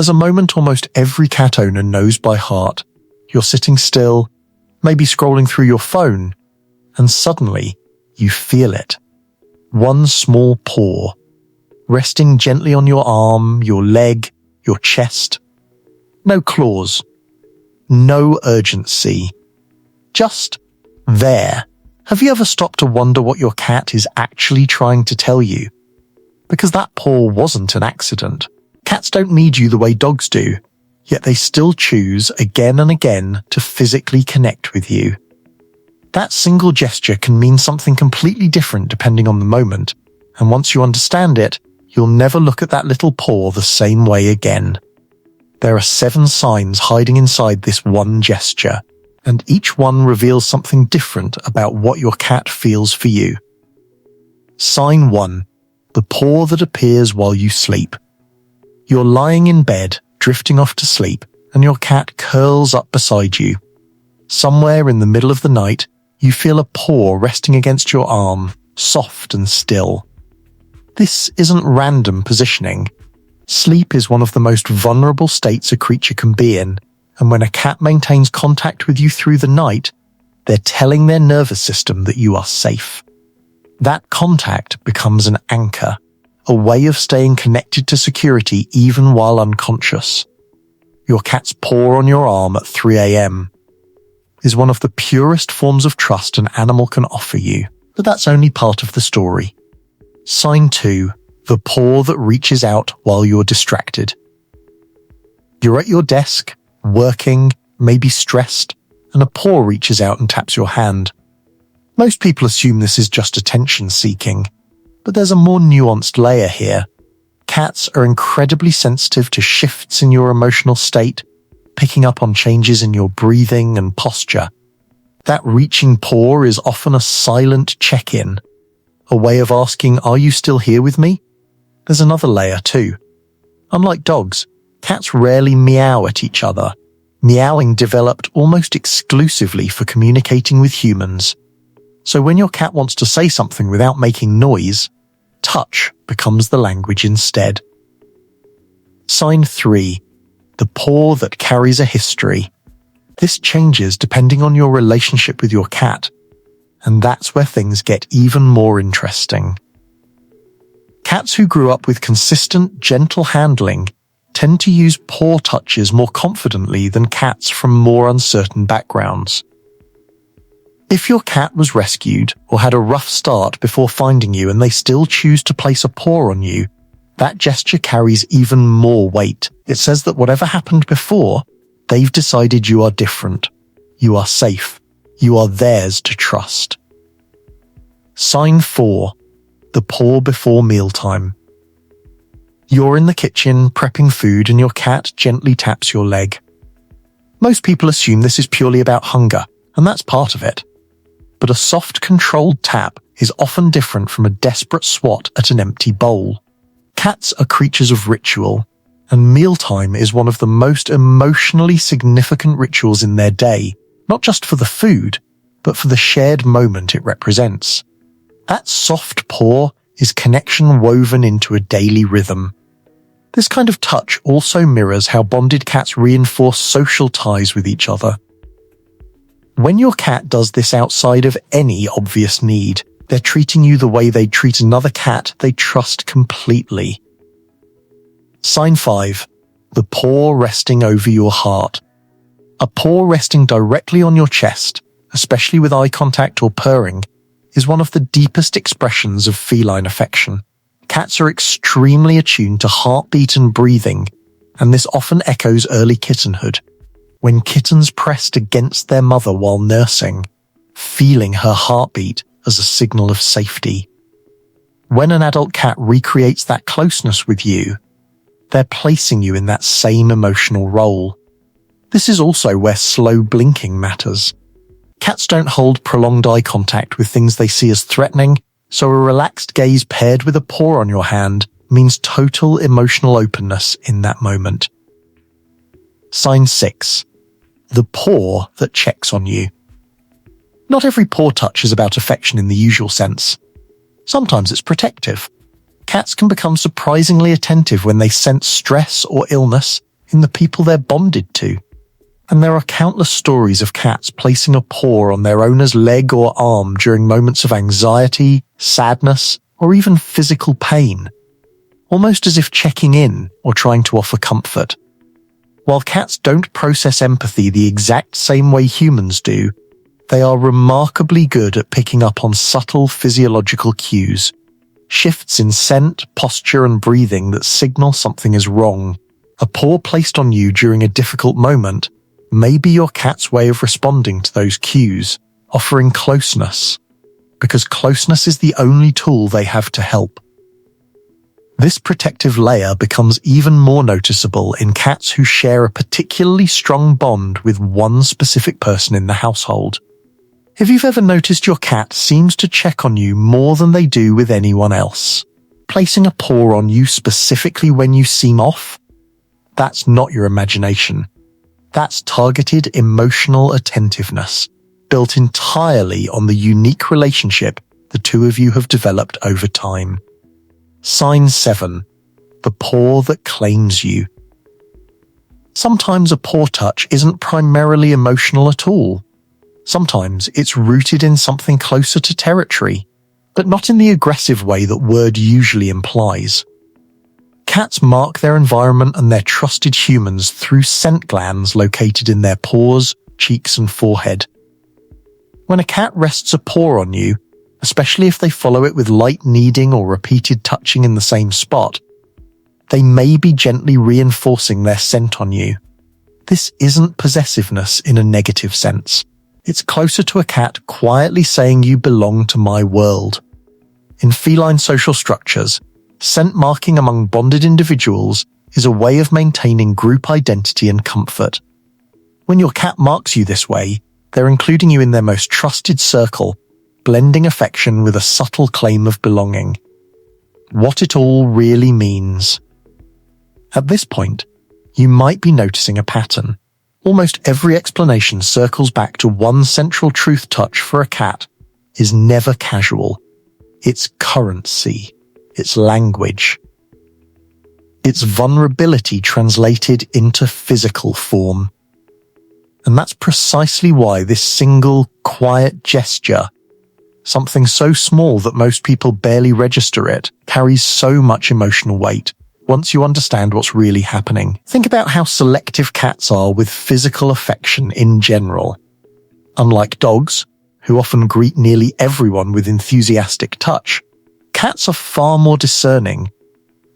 There's a moment almost every cat owner knows by heart. You're sitting still, maybe scrolling through your phone, and suddenly you feel it. One small paw, resting gently on your arm, your leg, your chest. No claws, no urgency, just there. Have you ever stopped to wonder what your cat is actually trying to tell you? Because that paw wasn't an accident. Cats don't need you the way dogs do, yet they still choose again and again to physically connect with you. That single gesture can mean something completely different depending on the moment, and once you understand it, you'll never look at that little paw the same way again. There are 7 signs hiding inside this one gesture, and each one reveals something different about what your cat feels for you. Sign 1. The paw that appears while you sleep. You're lying in bed, drifting off to sleep, and your cat curls up beside you. Somewhere in the middle of the night, you feel a paw resting against your arm, soft and still. This isn't random positioning. Sleep is one of the most vulnerable states a creature can be in, and when a cat maintains contact with you through the night, they're telling their nervous system that you are safe. That contact becomes an anchor, a way of staying connected to security even while unconscious. Your cat's paw on your arm at 3 a.m. is one of the purest forms of trust an animal can offer you, but that's only part of the story. Sign 2. The paw that reaches out while you're distracted. You're at your desk, working, maybe stressed, and a paw reaches out and taps your hand. Most people assume this is just attention-seeking, but there's a more nuanced layer here. Cats are incredibly sensitive to shifts in your emotional state, picking up on changes in your breathing and posture. That reaching paw is often a silent check-in, a way of asking, "Are you still here with me?" There's another layer too. Unlike dogs, cats rarely meow at each other. Meowing developed almost exclusively for communicating with humans. So when your cat wants to say something without making noise, touch becomes the language instead. Sign 3. The paw that carries a history. This changes depending on your relationship with your cat, and that's where things get even more interesting. Cats who grew up with consistent, gentle handling tend to use paw touches more confidently than cats from more uncertain backgrounds. If your cat was rescued or had a rough start before finding you and they still choose to place a paw on you, that gesture carries even more weight. It says that whatever happened before, they've decided you are different. You are safe. You are theirs to trust. Sign 4. The paw before mealtime. You're in the kitchen prepping food and your cat gently taps your leg. Most people assume this is purely about hunger, and that's part of it. But a soft, controlled tap is often different from a desperate swat at an empty bowl. Cats are creatures of ritual, and mealtime is one of the most emotionally significant rituals in their day, not just for the food, but for the shared moment it represents. That soft paw is connection woven into a daily rhythm. This kind of touch also mirrors how bonded cats reinforce social ties with each other. When your cat does this outside of any obvious need, they're treating you the way they'd treat another cat they trust completely. Sign 5. The paw resting over your heart. A paw resting directly on your chest, especially with eye contact or purring, is one of the deepest expressions of feline affection. Cats are extremely attuned to heartbeat and breathing, and this often echoes early kittenhood. When kittens pressed against their mother while nursing, feeling her heartbeat as a signal of safety. When an adult cat recreates that closeness with you, they're placing you in that same emotional role. This is also where slow blinking matters. Cats don't hold prolonged eye contact with things they see as threatening, so a relaxed gaze paired with a paw on your hand means total emotional openness in that moment. Sign 6. The paw that checks on you. Not every paw touch is about affection in the usual sense. Sometimes it's protective. Cats can become surprisingly attentive when they sense stress or illness, in the people they're bonded to. And there are countless stories of cats placing a paw on their owner's leg or arm during moments of anxiety, sadness, or even physical pain, almost as if checking in or trying to offer comfort. While cats don't process empathy the exact same way humans do, they are remarkably good at picking up on subtle physiological cues, shifts in scent, posture, and breathing that signal something is wrong. A paw placed on you during a difficult moment may be your cat's way of responding to those cues, offering closeness, because closeness is the only tool they have to help. This protective layer becomes even more noticeable in cats who share a particularly strong bond with one specific person in the household. If you've ever noticed your cat seems to check on you more than they do with anyone else, placing a paw on you specifically when you seem off, that's not your imagination. That's targeted emotional attentiveness, built entirely on the unique relationship the two of you have developed over time. Sign 7. The paw that claims you. Sometimes a paw touch isn't primarily emotional at all. Sometimes it's rooted in something closer to territory, but not in the aggressive way that word usually implies. Cats mark their environment and their trusted humans through scent glands located in their paws, cheeks, and forehead. When a cat rests a paw on you, especially if they follow it with light kneading or repeated touching in the same spot, they may be gently reinforcing their scent on you. This isn't possessiveness in a negative sense. It's closer to a cat quietly saying you belong to my world. In feline social structures, scent marking among bonded individuals is a way of maintaining group identity and comfort. When your cat marks you this way, they're including you in their most trusted circle, blending affection with a subtle claim of belonging. What it all really means. At this point, you might be noticing a pattern. Almost every explanation circles back to one central truth: touch for a cat is never casual. It's currency. It's language. It's vulnerability translated into physical form. And that's precisely why this single, quiet gesture, something so small that most people barely register it, carries so much emotional weight once you understand what's really happening. Think about how selective cats are with physical affection in general. Unlike dogs, who often greet nearly everyone with enthusiastic touch, cats are far more discerning.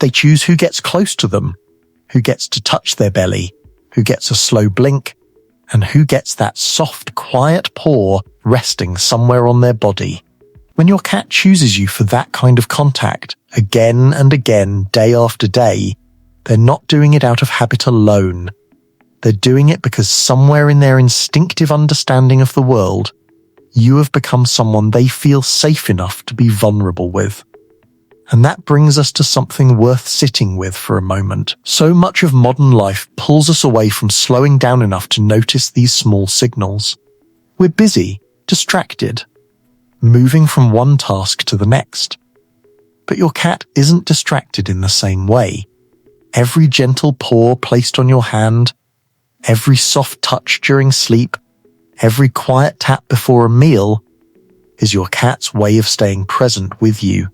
They choose who gets close to them, who gets to touch their belly, who gets a slow blink, and who gets that soft, quiet paw resting somewhere on their body. When your cat chooses you for that kind of contact, again and again, day after day, they're not doing it out of habit alone. They're doing it because somewhere in their instinctive understanding of the world, you have become someone they feel safe enough to be vulnerable with. And that brings us to something worth sitting with for a moment. So much of modern life pulls us away from slowing down enough to notice these small signals. We're busy, distracted, moving from one task to the next. But your cat isn't distracted in the same way. Every gentle paw placed on your hand, every soft touch during sleep, every quiet tap before a meal is your cat's way of staying present with you,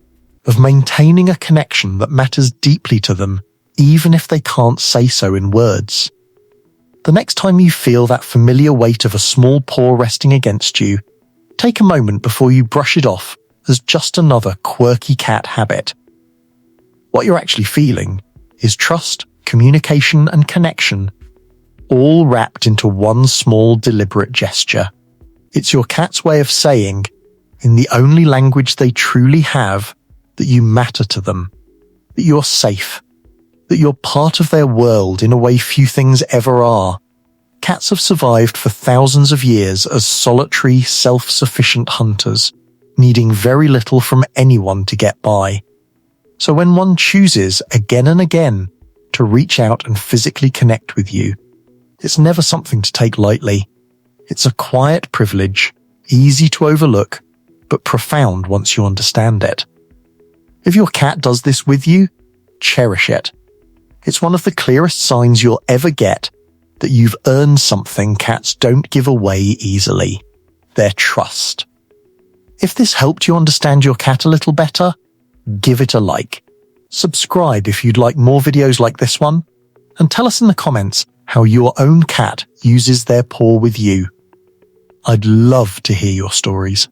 of maintaining a connection that matters deeply to them, even if they can't say so in words. The next time you feel that familiar weight of a small paw resting against you, take a moment before you brush it off as just another quirky cat habit. What you're actually feeling is trust, communication, and connection, all wrapped into one small, deliberate gesture. It's your cat's way of saying, in the only language they truly have, that you matter to them, that you're safe, that you're part of their world in a way few things ever are. Cats have survived for thousands of years as solitary, self-sufficient hunters, needing very little from anyone to get by. So when one chooses again and again to reach out and physically connect with you, it's never something to take lightly. It's a quiet privilege, easy to overlook, but profound once you understand it. If your cat does this with you, cherish it. It's one of the clearest signs you'll ever get that you've earned something cats don't give away easily: their trust. If this helped you understand your cat a little better, give it a like. Subscribe if you'd like more videos like this one, and tell us in the comments how your own cat uses their paw with you. I'd love to hear your stories.